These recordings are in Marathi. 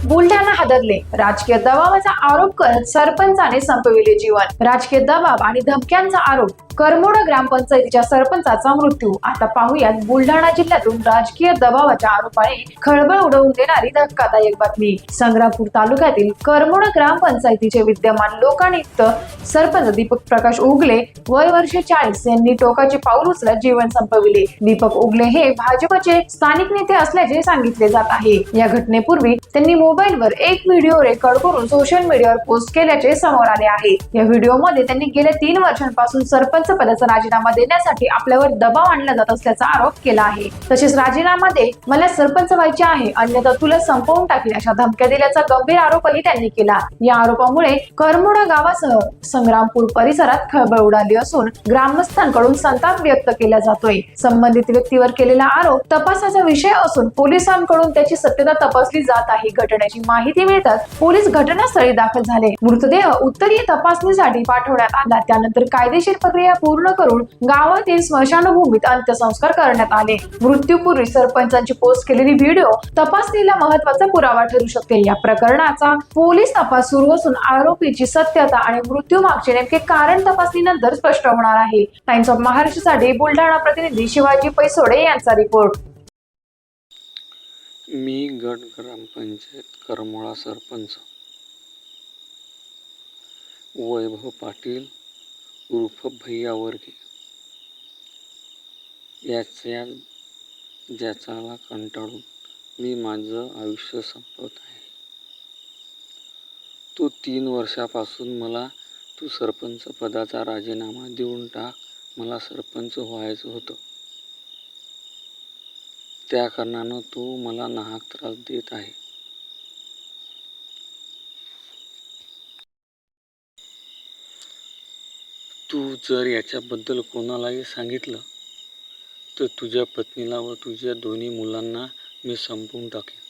बुलढाणा हादरले. राजकीय दबावाचा आरोप करत सरपंचाने संपविले जीवन. राजकीय दबाव आणि धमक्यांचा आरोप, करमोड ग्रामपंचायतीच्या सरपंचाचा मृत्यू. आता पाहूयात बुलढाणा जिल्ह्यातून राजकीय दबावाच्या आरोपाने खळबळ उडवून देणारी धक्कादायक बातमी. संग्रामपूर तालुक्यातील करमोड ग्रामपंचायतीचे विद्यमान लोकायुक्त सरपंच दीपक प्रकाश उगले वय वर्ष 40 यांनी टोकाचे पाऊल उचलत जीवन संपविले. दीपक उगले हे भाजपचे स्थानिक नेते असल्याचे सांगितले जात आहे. या घटनेपूर्वी त्यांनी मोबाईलवर एक व्हिडिओ रेकॉर्ड करून सोशल मीडियावर पोस्ट केल्याचे समोर आले आहे. या व्हिडिओमध्ये त्यांनी गेल्या 3 वर्षांपासून सरपंच पदाचा राजीनामा देण्यासाठी आपल्यावर दबाव आणला जात असल्याचा आरोप केला आहे. तसेच राजीनामा दे, मला सरपंच व्हायचे आहे, अन्यथा तुला संपवून टाकील अशा धमक्या दिल्याचा गंभीर आरोपही त्यांनी केला. या आरोपामुळे करमोडा गावासह संग्रामपूर परिसरात खळबळ उडाली असून ग्रामस्थांकडून संताप व्यक्त केला जातोय. संबंधित व्यक्तीवर केलेला आरोप तपासाचा विषय असून पोलिसांकडून त्याची सत्यता तपासली जात आहे. घटनेची माहिती मिळताच पोलीस घटनास्थळी दाखल झाले. मृतदेह उत्तरीय तपासणीसाठी पाठवण्यात आला. त्यानंतर कायदेशीर प्रक्रिया पूर्ण करून गावातील स्मशानभूमीत अंत्यसंस्कार करण्यात आले. मृत्यूपूर्वी सरपंचांची पोस्ट केलेली व्हिडिओ तपासणीला महत्त्वाचा पुरावा ठरू शकते. या प्रकरणाचा पोलीस तपास सुरू असून आरोपीची सत्यता आणि मृत्यू मागचे नेमके कारण तपासणीनंतर स्पष्ट होणार आहे. टाइम्स ऑफ महाराष्ट्रसाठी बुलढाणा प्रतिनिधी शिवाजी पैसोडे यांचा रिपोर्ट. मी गट ग्रामपंचायत करमोळा सरपंच वैभव पाटील उर्फ भैया वर्गे ज्याच्याला कंटाळून मी माझं आयुष्य संपवत आहे. तो 3 वर्षापासून मला तू सरपंच पदाचा राजीनामा देऊन टाक, मला सरपंच व्हायचं होतं. त्या कारणानं तो मला नाहक त्रास देत आहे. तू जर याच्याबद्दल कोणालाही सांगितलं तर तुझ्या पत्नीला व तुझ्या 2 मुलांना मी संपवून टाकेन.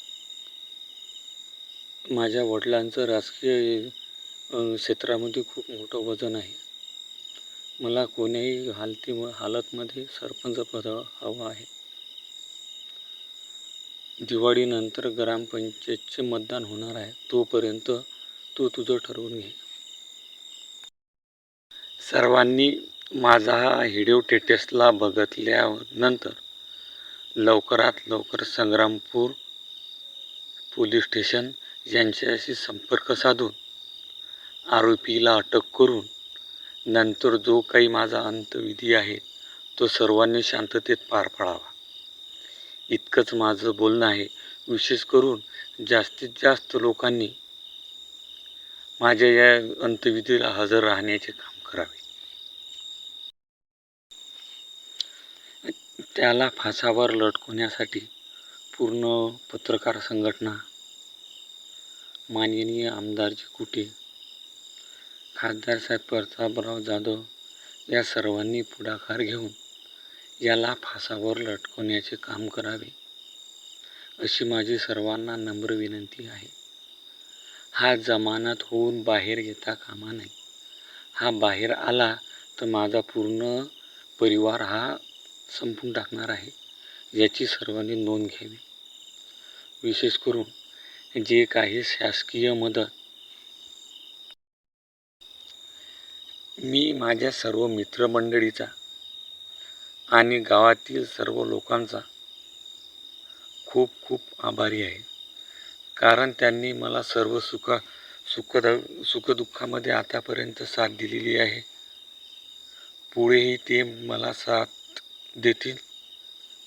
माझ्या वडिलांचं राजकीय क्षेत्रामध्ये खूप मोठं वजन आहे. मला कोण्याही हालतमध्ये सरपंच पद हवं आहे. दिवाळीनंतर ग्रामपंचायतचे मतदान होणार आहे. तोपर्यंत तू तुझं ठरवून घे. सर्वांनी माझा हा व्हिडिओ टेटेसला बघितल्यानंतर लवकरात लवकर संग्रामपूर पोलीस स्टेशन यांच्याशी संपर्क साधून आरोपीला अटक करून नंतर जो काही माझा अंत्यविधी आहे तो सर्वांनी शांततेत पार पाडावा. इतकंच माझं बोलणं आहे. विशेष करून जास्तीत जास्त लोकांनी माझ्या या अंत्यविधीला हजर राहण्याचे काम करावे. त्याला फासावर लटकवण्यासाठी पूर्ण पत्रकार संघटना, माननीय आमदारजी कुटे, खासदार साहेब प्रतापराव जाधव या सर्वांनी पुढाकार घेऊन याला फासावर लटकवण्याचे काम करावे अशी माझी सर्वांना नम्र विनंती आहे. हा जमानत होऊन बाहेर येता कामा नये. हा बाहेर आला तर माझा पूर्ण परिवार हा संपून टाकणार आहे, याची सर्वांनी नोंद घ्यावी. विशेष करून जे काही शासकीय मदत मी माझ्या सर्व मित्रमंडळीचा आणि गावातील सर्व लोकांचा खूप खूप आभारी आहे. कारण त्यांनी मला सर्व सुखदुःखामध्ये आतापर्यंत साथ दिलेली आहे. पुढेही ते मला साथ देतील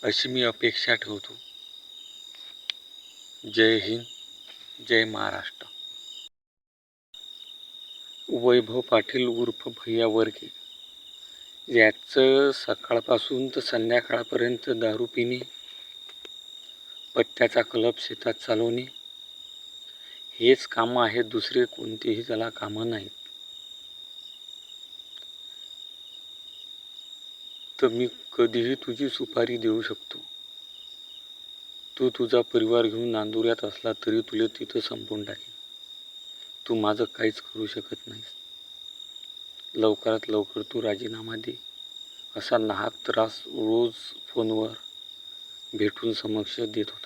अशी मी अपेक्षा ठेवतो. जय हिंद, जय महाराष्ट्र. वैभव पाटील उर्फ भैया वर्गे याचं सकाळपासून तर संध्याकाळपर्यंत दारू पिणे, पत्त्याचा क्लब शेतात चालवणे हेच कामं आहेत. दुसरे कोणतेही त्याला कामं नाहीत. तर मी कधीही तुझी सुपारी देऊ शकतो. तू तुझा परिवार घेऊन नांदुऱ्यात असला तरी तुला तिथं संपवून टाकेन. तू माझं काहीच करू शकत नाहीस. लवकरात लवकर तू राजीनामा दे. असा नाहक त्रास रोज फोनवर भेटून समक्ष देत होता.